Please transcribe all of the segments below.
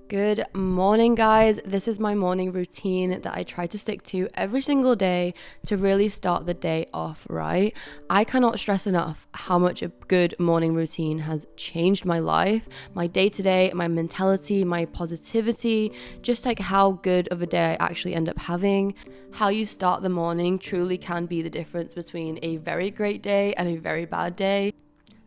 Good morning, guys. This is my morning routine that I try to stick to every single day to really start the day off right. I cannot stress enough how much a good morning routine has changed my life, my day-to-day, my mentality, my positivity, just like how good of a day I actually end up having. How you start the morning truly can be the difference between a very great day and a very bad day.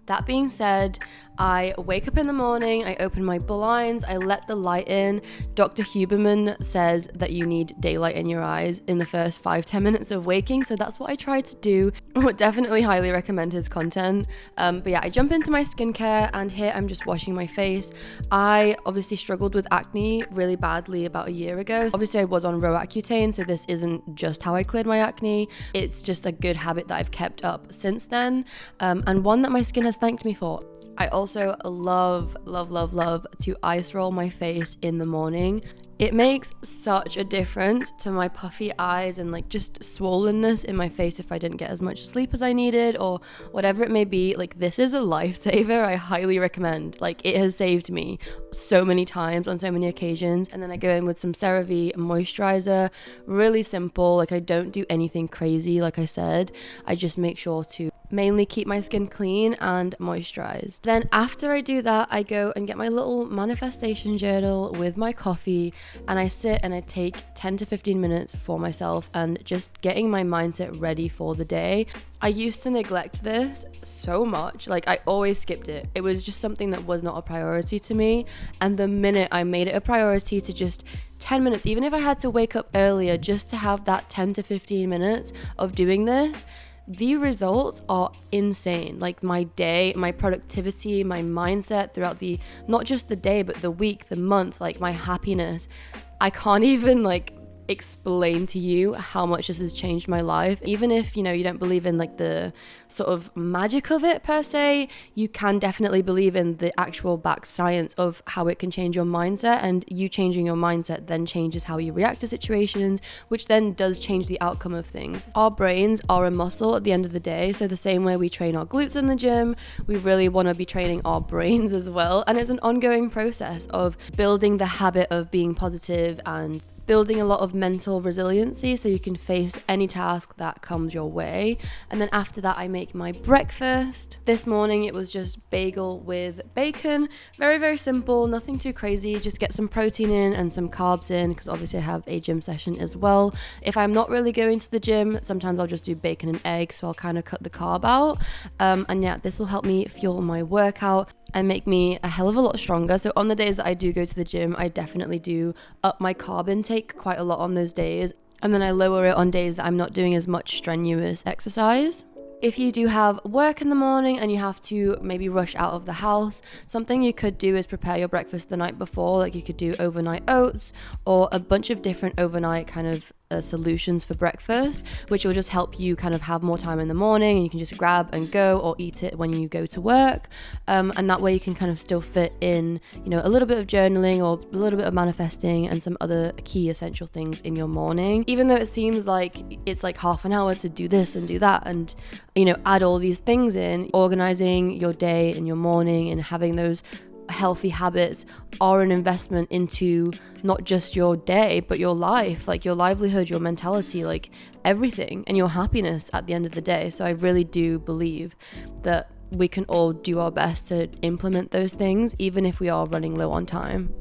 That being said, I wake up in the morning, I open my blinds, I let the light in. Dr. Huberman says that you need daylight in your eyes in the first 5-10 minutes of waking, so that's what I try to do. I would definitely highly recommend his content. But yeah, I jump into my skincare, and here I'm just washing my face. I obviously struggled with acne really badly about a year ago. Obviously I was on Roaccutane, so this isn't just how I cleared my acne. It's just a good habit that I've kept up since then, and one that my skin has thanked me for. I also love to ice roll my face in the morning. It makes such a difference to my puffy eyes and like just swollenness in my face if I didn't get as much sleep as I needed or whatever it may be. Like, this is a lifesaver. I highly recommend. Like, it has saved me so many times on so many occasions. And then I go in with some CeraVe moisturizer. Really simple. Like, I don't do anything crazy. Like I said, I just make sure to mainly keep my skin clean and moisturized. Then after I do that, I go and get my little manifestation journal with my coffee, and I sit and I take 10 to 15 minutes for myself and just getting my mindset ready for the day. I used to neglect this so much. Like, I always skipped it. It was just something that was not a priority to me. And the minute I made it a priority to just 10 minutes, even if I had to wake up earlier just to have that 10 to 15 minutes of doing this, the results are insane. Like, my day, my productivity, my mindset throughout not just the day, but the week, the month, like my happiness. I can't even explain to you how much this has changed my life. Even if, you don't believe in like the sort of magic of it per se, you can definitely believe in the actual back science of how it can change your mindset, and you changing your mindset then changes how you react to situations, which then does change the outcome of things. Our brains are a muscle at the end of the day, so the same way we train our glutes in the gym, we really want to be training our brains as well. And it's an ongoing process of building the habit of being positive and building a lot of mental resiliency so you can face any task that comes your way. And then after that, I make my breakfast. This morning it was just bagel with bacon. Very, very simple, nothing too crazy. Just get some protein in and some carbs in, because obviously I have a gym session as well. If I'm not really going to the gym, sometimes I'll just do bacon and egg, so I'll kind of cut the carb out. And yeah, this will help me fuel my workout and make me a hell of a lot stronger. So on the days that I do go to the gym, I definitely do up my carb intake quite a lot on those days. And then I lower it on days that I'm not doing as much strenuous exercise. If you do have work in the morning and you have to maybe rush out of the house, something you could do is prepare your breakfast the night before. Like, you could do overnight oats or a bunch of different overnight kind of solutions for breakfast, which will just help you kind of have more time in the morning, and you can just grab and go or eat it when you go to work. And that way you can kind of still fit in, a little bit of journaling or a little bit of manifesting and some other key essential things in your morning. Even though it seems like it's like half an hour to do this and do that and, add all these things in, organizing your day and your morning and having those healthy habits are an investment into not just your day, but your life, like your livelihood, your mentality, like everything, and your happiness at the end of the day. So I really do believe that we can all do our best to implement those things, even if we are running low on time.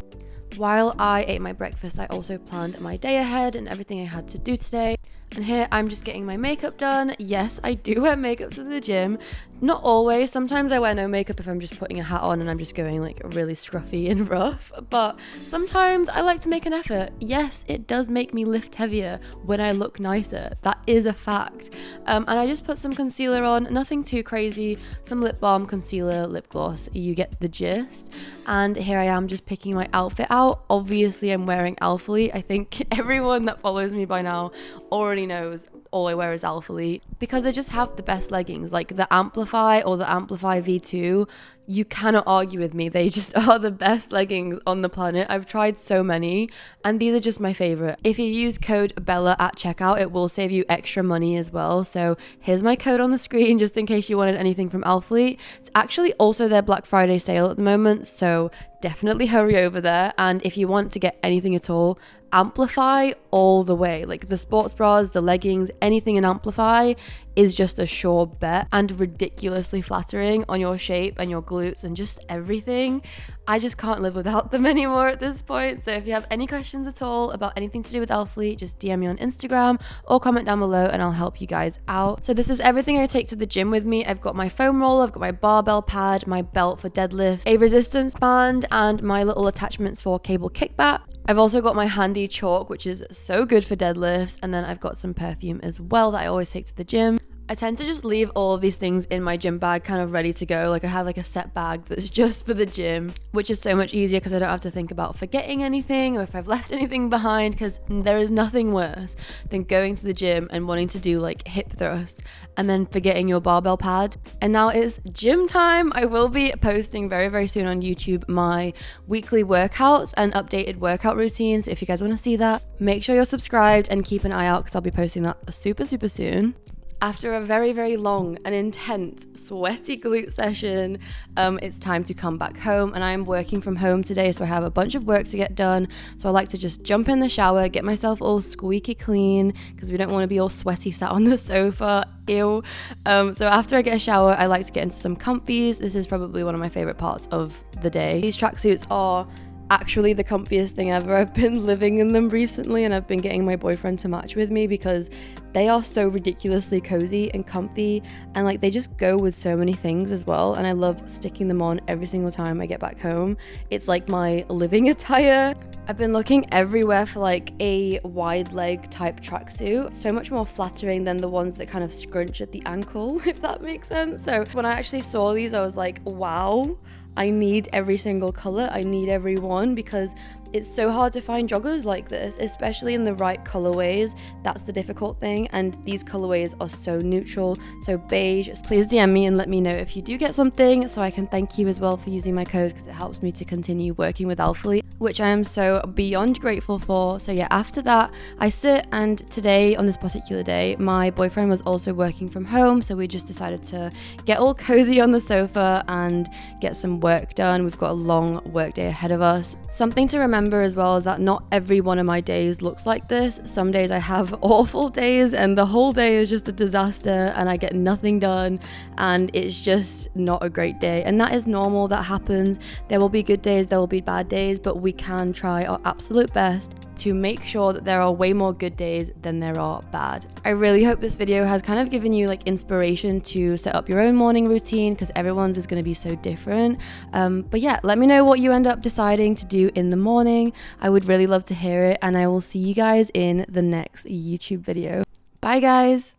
While I ate my breakfast, I also planned my day ahead and everything I had to do today. And here I'm just getting my makeup done. Yes, I do wear makeup to the gym. Not always. Sometimes I wear no makeup if I'm just putting a hat on and I'm just going like really scruffy and rough. But sometimes I like to make an effort. Yes, it does make me lift heavier when I look nicer. That is a fact. And I just put some concealer on. Nothing too crazy. Some lip balm, concealer, lip gloss. You get the gist. And here I am just picking my outfit out. Obviously, I'm wearing Alphalete. I think everyone that follows me by now already knows all I wear is Alphalete. because they just have the best leggings. Like the Amplify or the Amplify V2, you cannot argue with me. They just are the best leggings on the planet. I've tried so many, and these are just my favorite. If you use code Bella at checkout, it will save you extra money as well. So here's my code on the screen just in case you wanted anything from Elfleet. It's actually also their Black Friday sale at the moment, so definitely hurry over there. And if you want to get anything at all, Amplify all the way. Like the sports bras, the leggings, anything in Amplify is just a sure bet and ridiculously flattering on your shape and your glutes and just everything. I just can't live without them anymore at this point. So if you have any questions at all about anything to do with Elfleet, just DM me on Instagram or comment down below and I'll help you guys out. So this is everything I take to the gym with me. I've got my foam roller, I've got my barbell pad, my belt for deadlifts, a resistance band, and my little attachments for cable kickback. I've also got my handy chalk, which is so good for deadlifts, and then I've got some perfume as well that I always take to the gym. I tend to just leave all of these things in my gym bag kind of ready to go. Like I have like a set bag that's just for the gym, which is so much easier because I don't have to think about forgetting anything or if I've left anything behind, because there is nothing worse than going to the gym and wanting to do like hip thrusts and then forgetting your barbell pad. And now it's gym time. I will be posting very, very soon on YouTube my weekly workouts and updated workout routines. So if you guys want to see that, make sure you're subscribed and keep an eye out because I'll be posting that super, super soon. After a very, very long and intense sweaty glute session, it's time to come back home, and I'm working from home today, so I have a bunch of work to get done. So I like to just jump in the shower, get myself all squeaky clean because we don't want to be all sweaty sat on the sofa. Ew. So after I get a shower, I like to get into some comfies. This is probably one of my favorite parts of the day. These tracksuits are actually the comfiest thing ever. I've been living in them recently and I've been getting my boyfriend to match with me because they are so ridiculously cozy and comfy, and like they just go with so many things as well, and I love sticking them on every single time I get back home. It's like my living attire. I've been looking everywhere for like a wide leg type tracksuit, so much more flattering than the ones that kind of scrunch at the ankle, if that makes sense. So when I actually saw these, I was like, wow, I need every single color. I need every one because it's so hard to find joggers like this, especially in the right colorways. That's the difficult thing, and these colorways are so neutral, so beige. Please DM me and let me know if you do get something so I can thank you as well for using my code, because it helps me to continue working with Elfleet, which I am so beyond grateful for. So yeah, after that I sit, and today on this particular day my boyfriend was also working from home, so we just decided to get all cozy on the sofa and get some work done. We've got a long work day ahead of us. Something to remember as well is that not every one of my days looks like this. Some days I have awful days and the whole day is just a disaster and I get nothing done and it's just not a great day, and that is normal. That happens. There will be good days, there will be bad days, but we can try our absolute best to make sure that there are way more good days than there are bad. I really hope this video has kind of given you like inspiration to set up your own morning routine, because everyone's is going to be so different. But yeah, let me know what you end up deciding to do in the morning. I would really love to hear it, and I will see you guys in the next YouTube video. Bye guys.